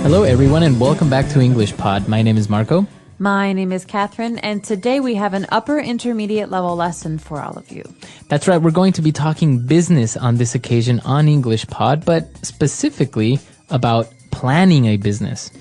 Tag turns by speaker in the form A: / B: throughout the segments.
A: Hello, everyone, and welcome back to English Pod. My name is Marco.
B: My name is Catherine, and today we have an upper intermediate level lesson for all of you.
A: That's right. We're going to be talking business on this occasion on English Pod, but specifically about planning a business.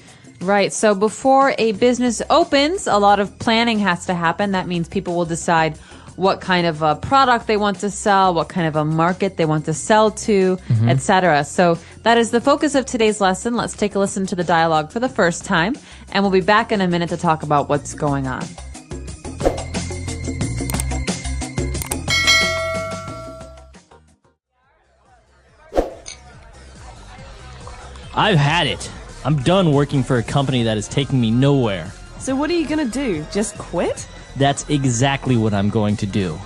B: Right. So before a business opens, a lot of planning has to happen. That means people will decide what kind of a product they want to sell, what kind of a market they want to sell to, etc. So that is the focus of today's lesson. Let's take a listen to the dialogue for the first time, and we'll be back in a minute to talk about what's going on.
C: I've had it. I'm done working for a company that is taking me nowhere.
D: So what are you gonna do? Just quit?
C: That's exactly what I'm going to do.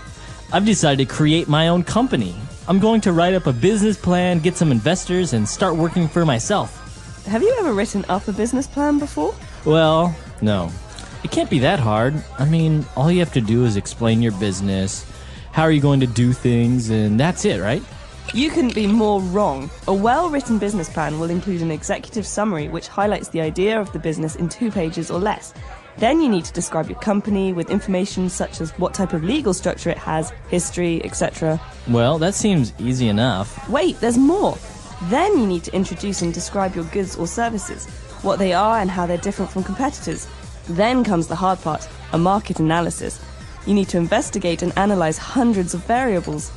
C: I've decided to create my own company. I'm going to write up a business plan, get some investors, and start working for myself.
D: Have you ever written up a business plan before?
C: Well, no. It can't be that hard. I mean, all you have to do is explain your business, how are you going to do things, and that's it, right?
D: You couldn't be more wrong. A well-written business plan will include an executive summary which highlights the idea of the business in 2 pages or less. Then you need to describe your company with information such as what type of legal structure it has, history, etc.
C: Well, that seems easy enough.
D: Wait, there's more. Then you need to introduce and describe your goods or services, what they are and how they're different from competitors. Then comes the hard part, a market analysis. You need to investigate and analyze hundreds of variables.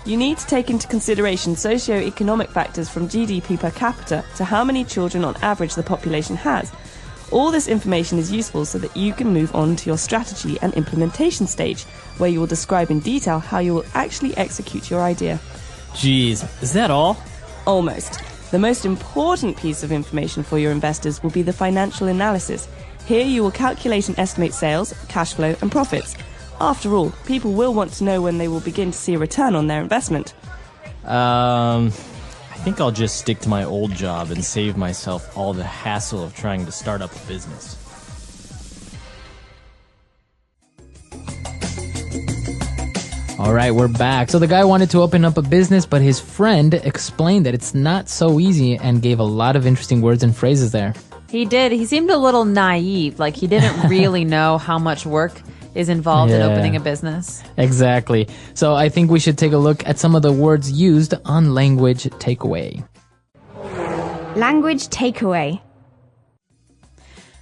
D: You need to take into consideration socio-economic factors from GDP per capita to how many children on average the population has. All this information is useful so that you can move on to your strategy and implementation stage, where you will describe in detail how you will actually execute your idea.
C: Jeez, is that all?
D: Almost. The most important piece of information for your investors will be the financial analysis. Here you will calculate and estimate sales, cash flow, and profits. After all, people will want to know when they will begin to see a return on their investment.
C: I think I'll just stick to my old job and save myself all the hassle of trying to start up a business.
A: All right, we're back. So the guy wanted to open up a business, but his friend explained that it's not so easy and gave a lot of interesting words and phrases there.
B: He did. He seemed a little naive, like he didn't really know how much work is involved in opening a business.
A: Exactly. So I think we should take a look at some of the words used on Language Takeaway.
E: Language takeaway.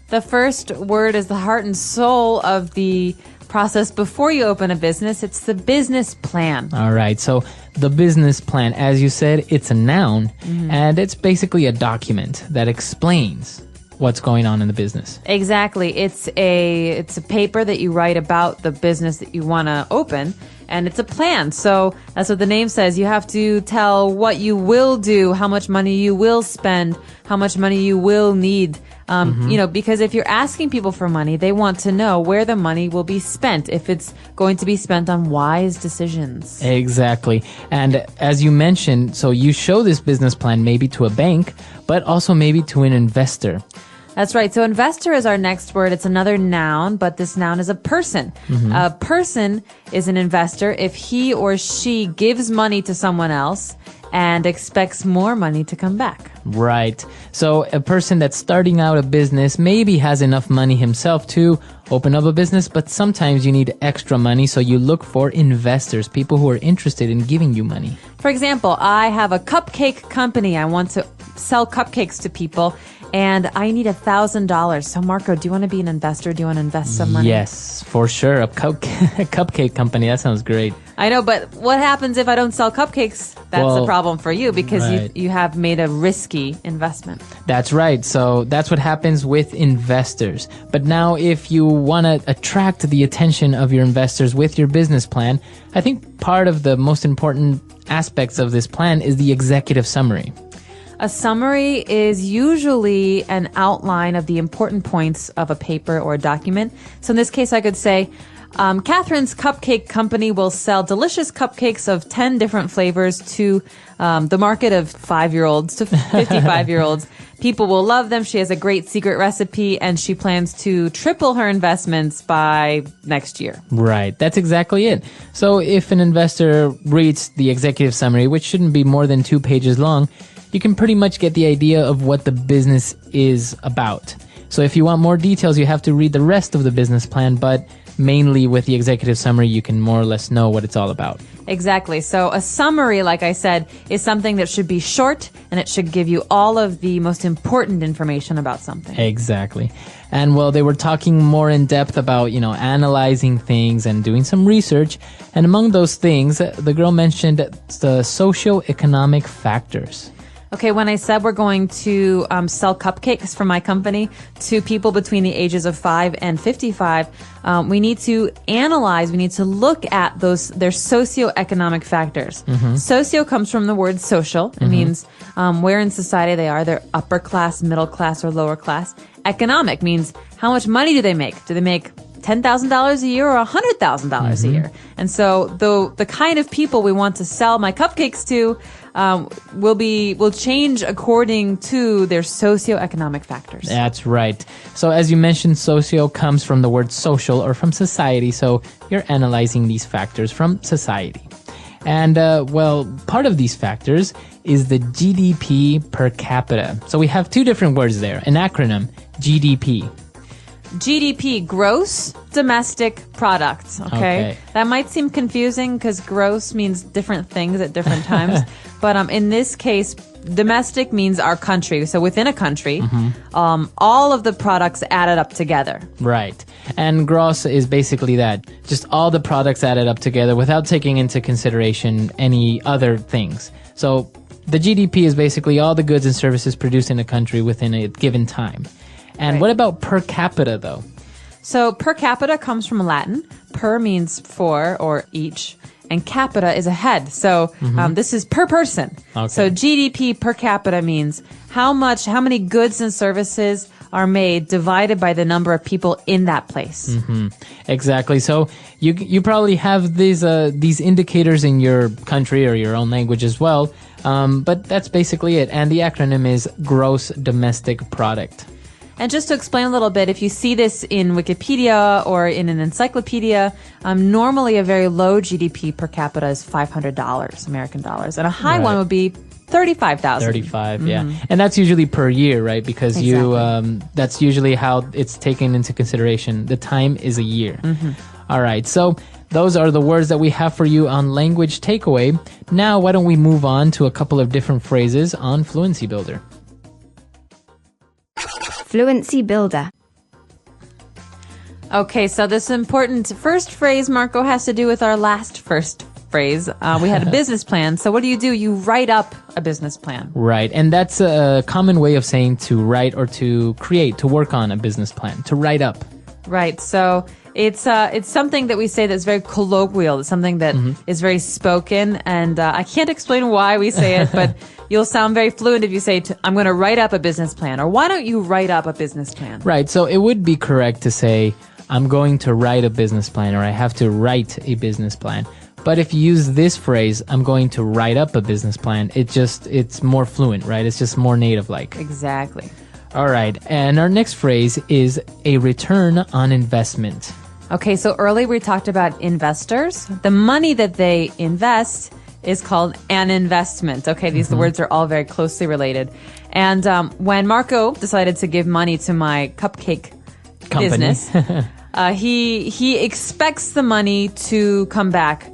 B: The first word is the heart and soul of the process before you open a business. It's the business plan.
A: All right. So the business plan, as you said, it's a noun, and it's basically a document that explains what's going on in the business.
B: Exactly. It's a paper that you write about the business that you want to open, and it's a plan. So that's what the name says. You have to tell what you will do, how much money you will spend, how much money you will need. Because if you're asking people for money, they want to know where the money will be spent, if it's going to be spent on wise decisions.
A: Exactly. And as you mentioned, so you show this business plan maybe to a bank, but also maybe to an investor.
B: That's right. So investor is our next word. It's another noun, but this noun is a person. A person is an investor if he or she gives money to someone else and expects more money to come back.
A: Right. So a person that's starting out a business maybe has enough money himself to open up a business, but sometimes you need extra money, so you look for investors, people who are interested in giving you money.
B: For example, I have a cupcake company. I want to sell cupcakes to people, and I need $1,000. So Marco, do you want to be an investor? Do you want to invest some money?
A: Yes, for sure. A cupcake company. That sounds great.
B: I know, but what happens if I don't sell cupcakes? That's the problem for you, because you have made a risky investment.
A: That's right. So that's what happens with investors. But now if you want to attract the attention of your investors with your business plan, I think part of the most important aspects of this plan is the executive summary.
B: A summary is usually an outline of the important points of a paper or a document. So in this case, I could say, Catherine's Cupcake Company will sell delicious cupcakes of 10 different flavors to the market of 5-year-olds to 55-year-olds. People will love them. She has a great secret recipe, and she plans to triple her investments by next year.
A: Right. That's exactly it. So if an investor reads the executive summary, which shouldn't be more than 2 pages long, you can pretty much get the idea of what the business is about. So if you want more details, you have to read the rest of the business plan, but mainly with the executive summary, you can more or less know what it's all about.
B: Exactly. So a summary, like I said, is something that should be short and it should give you all of the most important information about something.
A: Exactly. And well, they were talking more in depth about, analyzing things and doing some research. And among those things, the girl mentioned the socioeconomic factors.
B: Okay, when I said we're going to sell cupcakes for my company to people between the ages of 5 and 55, we need to analyze, we need to look at their socioeconomic factors. Socio comes from the word social. It means where in society they are. They're upper class, middle class, or lower class. Economic means how much money do they make? Do they make $10,000 a year or $100,000 a year? And so the kind of people we want to sell my cupcakes to will change according to their socioeconomic factors.
A: That's right. So as you mentioned, socio comes from the word social or from society. So you're analyzing these factors from society. And part of these factors is the GDP per capita. So we have two different words there, an acronym, GDP.
B: GDP, gross domestic product. Okay. That might seem confusing because gross means different things at different times. But in this case, domestic means our country. So within a country, all of the products added up together.
A: Right. And gross is basically that. Just all the products added up together without taking into consideration any other things. So the GDP is basically all the goods and services produced in a country within a given time. And what about per capita, though?
B: So per capita comes from Latin. Per means for or each, and capita is a head. So this is per person.
A: Okay.
B: So GDP per capita means how many goods and services are made divided by the number of people in that place.
A: Exactly. So you probably have these indicators in your country or your own language as well. But that's basically it. And the acronym is gross domestic product.
B: And just to explain a little bit, if you see this in Wikipedia or in an encyclopedia, normally a very low GDP per capita is $500 American dollars, and a high one would be 35,000.
A: 35, yeah. And that's usually per year, right? Because that's usually how it's taken into consideration. The time is a year. All right. So those are the words that we have for you on Language Takeaway. Now, why don't we move on to a couple of different phrases on Fluency Builder?
E: Fluency Builder.
B: Okay, so this important first phrase, Marco, has to do with our last first phrase. We had a business plan. So what do? You write up a business plan.
A: Right. And that's a common way of saying to write or to create, to work on a business plan, to write up.
B: Right. So it's something that we say that's very colloquial. It's something that is very spoken. And I can't explain why we say it, but you'll sound very fluent if you say, I'm going to write up a business plan. Or why don't you write up a business plan? Right.
A: So it would be correct to say, I'm going to write a business plan, or I have to write a business plan. But if you use this phrase, I'm going to write up a business plan, it's more fluent, right? It's just more native-like.
B: Exactly.
A: All right. And our next phrase is a return on investment.
B: Okay, so earlier we talked about investors. The money that they invest is called an investment. Okay, these words are all very closely related. And when Marco decided to give money to my cupcake business, he expects the money to come back.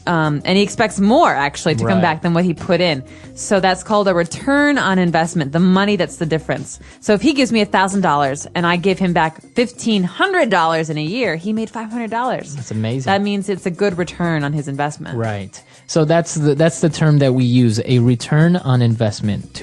B: And he expects more, actually, to come back than what he put in. So that's called a return on investment, the money that's the difference. So if he gives me $1,000 and I give him back $1,500 in a year, he made $500.
A: That's amazing.
B: That means it's a good return on his investment.
A: Right. So that's the term that we use, a return on investment.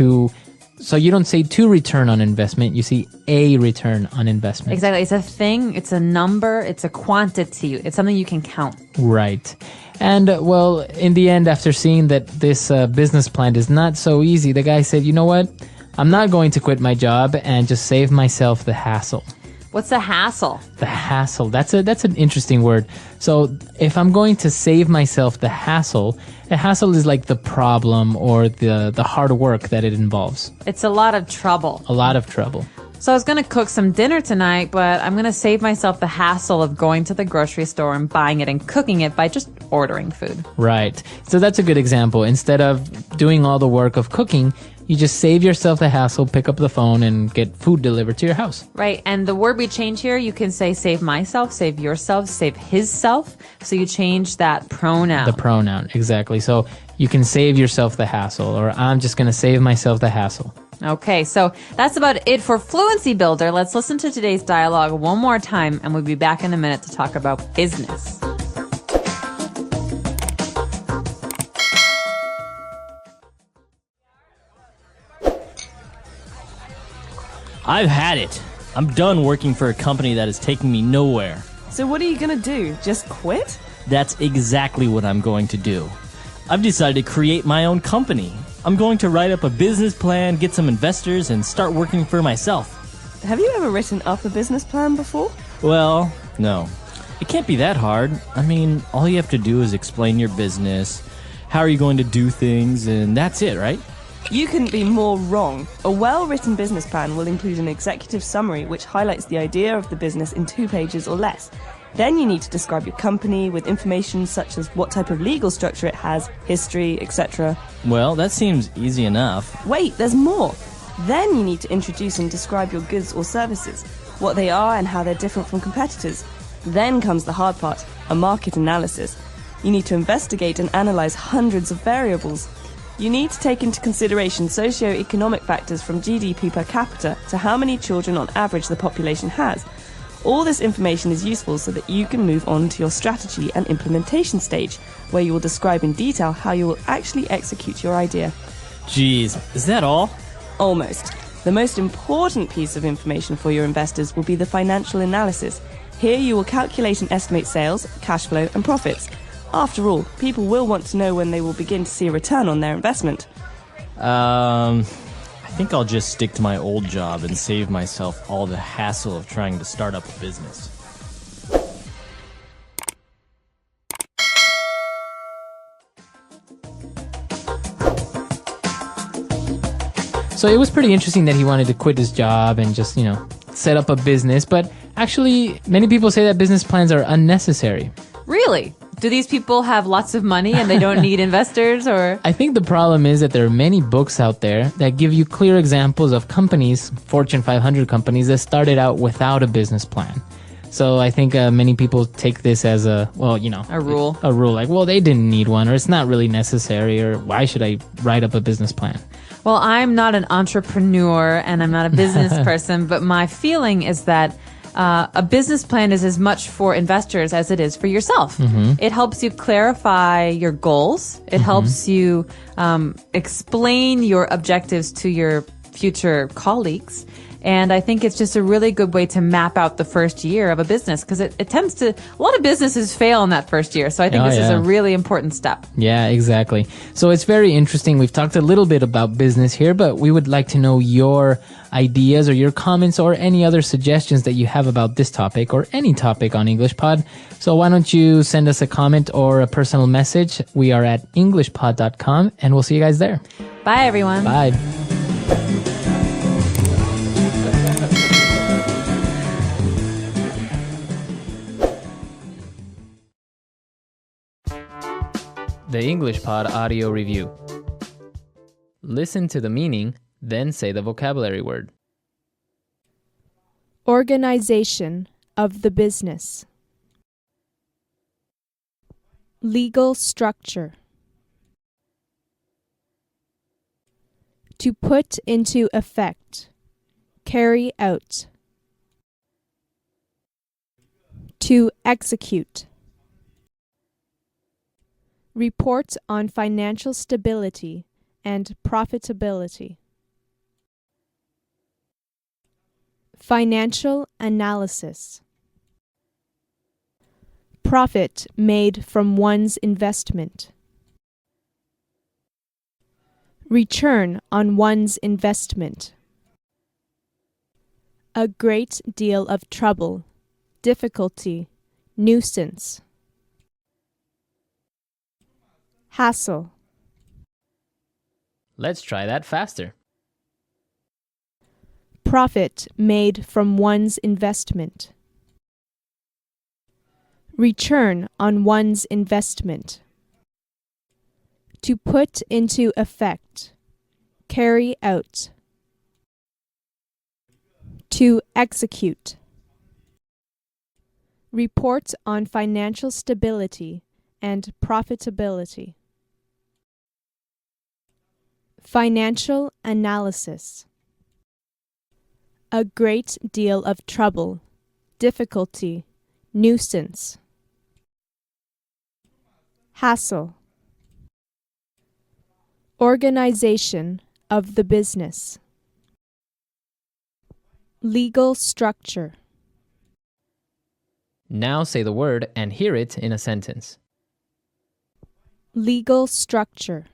A: So you don't say to return on investment, you see a return on investment.
B: Exactly. It's a thing, it's a number, it's a quantity. It's something you can count.
A: Right. And, well, in the end, after seeing that this business plan is not so easy, the guy said, you know what? I'm not going to quit my job and just save myself the hassle.
B: What's a hassle?
A: The hassle. That's an interesting word. So if I'm going to save myself the hassle is like the problem or the hard work that it involves.
B: It's a lot of trouble.
A: A lot of trouble.
B: So I was going to cook some dinner tonight, but I'm going to save myself the hassle of going to the grocery store and buying it and cooking it by just ordering food.
A: Right. So that's a good example. Instead of doing all the work of cooking, you just save yourself the hassle, pick up the phone, and get food delivered to your house.
B: Right. And the word we change here, you can say save myself, save yourself, save his self. So you change that pronoun.
A: The pronoun, exactly. So you can save yourself the hassle, or I'm just going to save myself the hassle.
B: Okay, so that's about it for Fluency Builder. Let's listen to today's dialogue one more time, and we'll be back in a minute to talk about business.
C: I've had it. I'm done working for a company that is taking me nowhere.
D: So what are you gonna do? Just quit?
C: That's exactly what I'm going to do. I've decided to create my own company. I'm going to write up a business plan, get some investors, and start working for myself.
D: Have you ever written up a business plan before?
C: Well, no. It can't be that hard. I mean, all you have to do is explain your business, how are you going to do things, and that's it, right?
D: You couldn't be more wrong. A well-written business plan will include an executive summary which highlights the idea of the business in 2 pages or less. Then you need to describe your company with information such as what type of legal structure it has, history, etc.
C: Well, that seems easy enough.
D: Wait, there's more. Then you need to introduce and describe your goods or services, what they are and how they're different from competitors. Then comes the hard part, a market analysis. You need to investigate and analyze hundreds of variables. You need to take into consideration socio-economic factors from GDP per capita to how many children on average the population has. All this information is useful so that you can move on to your strategy and implementation stage, where you will describe in detail how you will actually execute your idea.
C: Geez, is that all?
D: Almost. The most important piece of information for your investors will be the financial analysis. Here you will calculate and estimate sales, cash flow, and profits. After all, people will want to know when they will begin to see a return on their investment.
C: I think I'll just stick to my old job and save myself all the hassle of trying to start up a business.
A: So it was pretty interesting that he wanted to quit his job and just, set up a business. But actually, many people say that business plans are unnecessary.
B: Really? Do these people have lots of money and they don't need investors, or?
A: I think the problem is that there are many books out there that give you clear examples of companies, Fortune 500 companies, that started out without a business plan. So I think many people take this as a rule. A rule, like, well, they didn't need one, or it's not really necessary, or why should I write up a business plan?
B: Well, I'm not an entrepreneur and I'm not a business person, but my feeling is that a business plan is as much for investors as it is for yourself. Mm-hmm. It helps you clarify your goals. It helps you explain your objectives to your future colleagues. And I think it's just a really good way to map out the first year of a business, because it tends to, a lot of businesses fail in that first year. So I think this is a really important step.
A: Yeah, exactly. So it's very interesting. We've talked a little bit about business here, but we would like to know your ideas or your comments or any other suggestions that you have about this topic or any topic on EnglishPod. So why don't you send us a comment or a personal message? We are at EnglishPod.com, and we'll see you guys there.
B: Bye, everyone.
A: Bye. The English Pod Audio Review. Listen to the meaning, then say the vocabulary word.
F: Organization of the business. Legal structure. To put into effect. Carry out. To execute. Report on financial stability and profitability. Financial analysis. Profit made from one's investment. Return on one's investment. A great deal of trouble, difficulty, nuisance. Hassle.
A: Let's try that faster.
F: Profit made from one's investment. Return on one's investment. To put into effect. carry out, to execute. Report on financial stability and profitability. Financial analysis. A great deal of trouble, difficulty, nuisance. Hassle. Organization of the business. Legal structure.
A: Now say the word and hear it in a sentence.
F: Legal structure.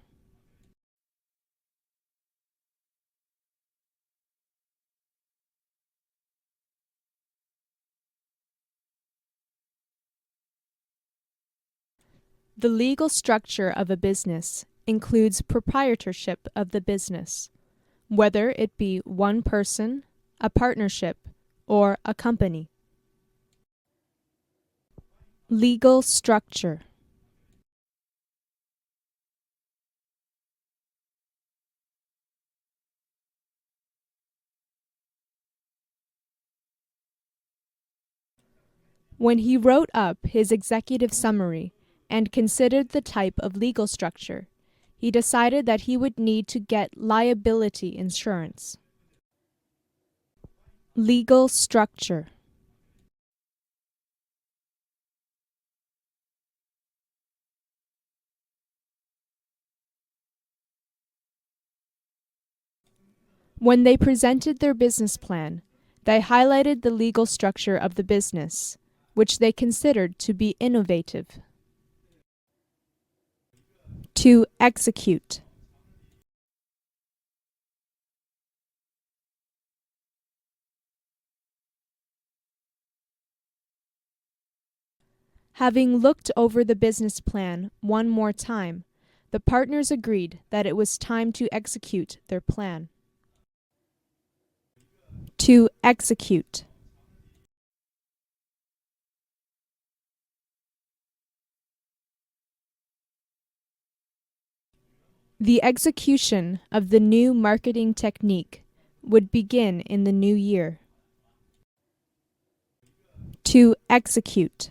F: The legal structure of a business includes proprietorship of the business, whether it be one person, a partnership, or a company. Legal structure. When he wrote up his executive summary and considered the type of legal structure, he decided that he would need to get liability insurance. Legal structure. When they presented their business plan, they highlighted the legal structure of the business, which they considered to be innovative. To execute. Having looked over the business plan one more time, the partners agreed that it was time to execute their plan. To execute. The execution of the new marketing technique would begin in the new year. To execute.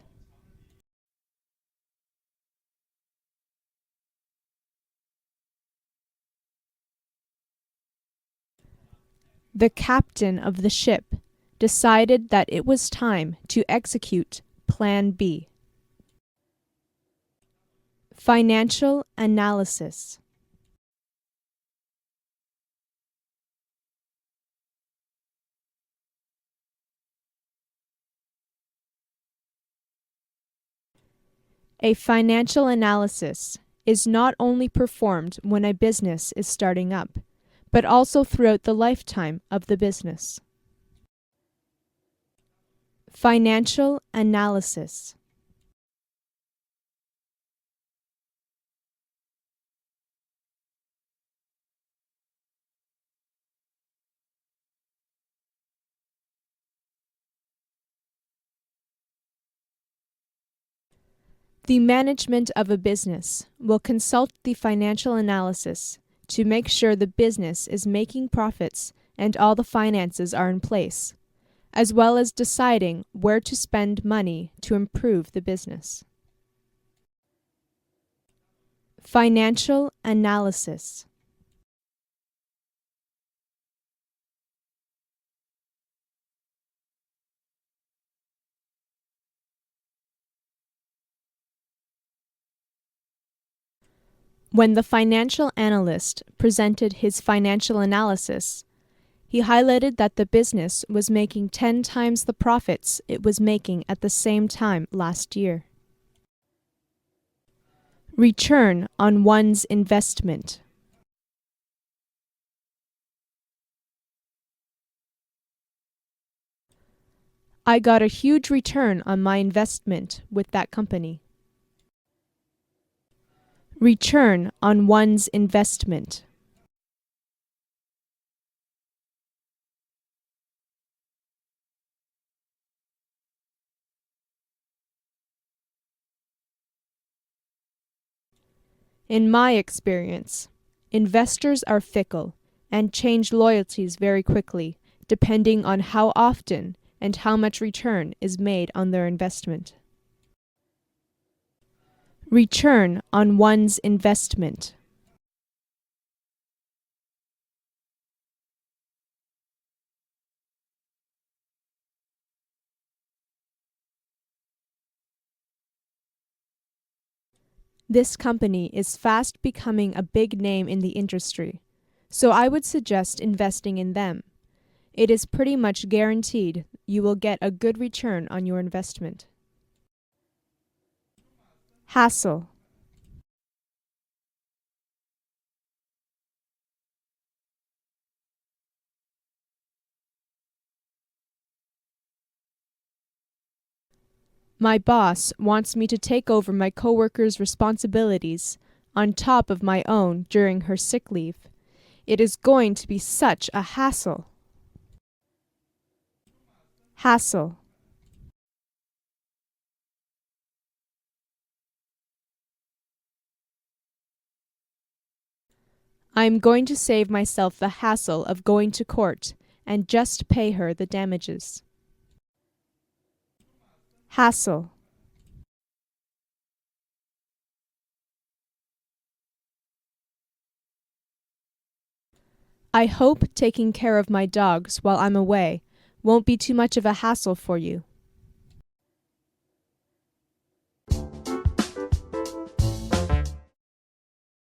F: The captain of the ship decided that it was time to execute Plan B. Financial analysis. A financial analysis is not only performed when a business is starting up, but also throughout the lifetime of the business. Financial analysis. The management of a business will consult the financial analysis to make sure the business is making profits and all the finances are in place, as well as deciding where to spend money to improve the business. Financial analysis. When the financial analyst presented his financial analysis, he highlighted that the business was making 10 times the profits it was making at the same time last year. Return on one's investment. I got a huge return on my investment with that company. Return on one's investment. In my experience, investors are fickle and change loyalties very quickly, depending on how often and how much return is made on their investment. Return on one's investment. This company is fast becoming a big name in the industry, so I would suggest investing in them. It is pretty much guaranteed you will get a good return on your investment. Hassle. My boss wants me to take over my coworker's responsibilities on top of my own during her sick leave. It is going to be such a hassle. Hassle. I am going to save myself the hassle of going to court and just pay her the damages. Hassle. I hope taking care of my dogs while I'm away won't be too much of a hassle for you.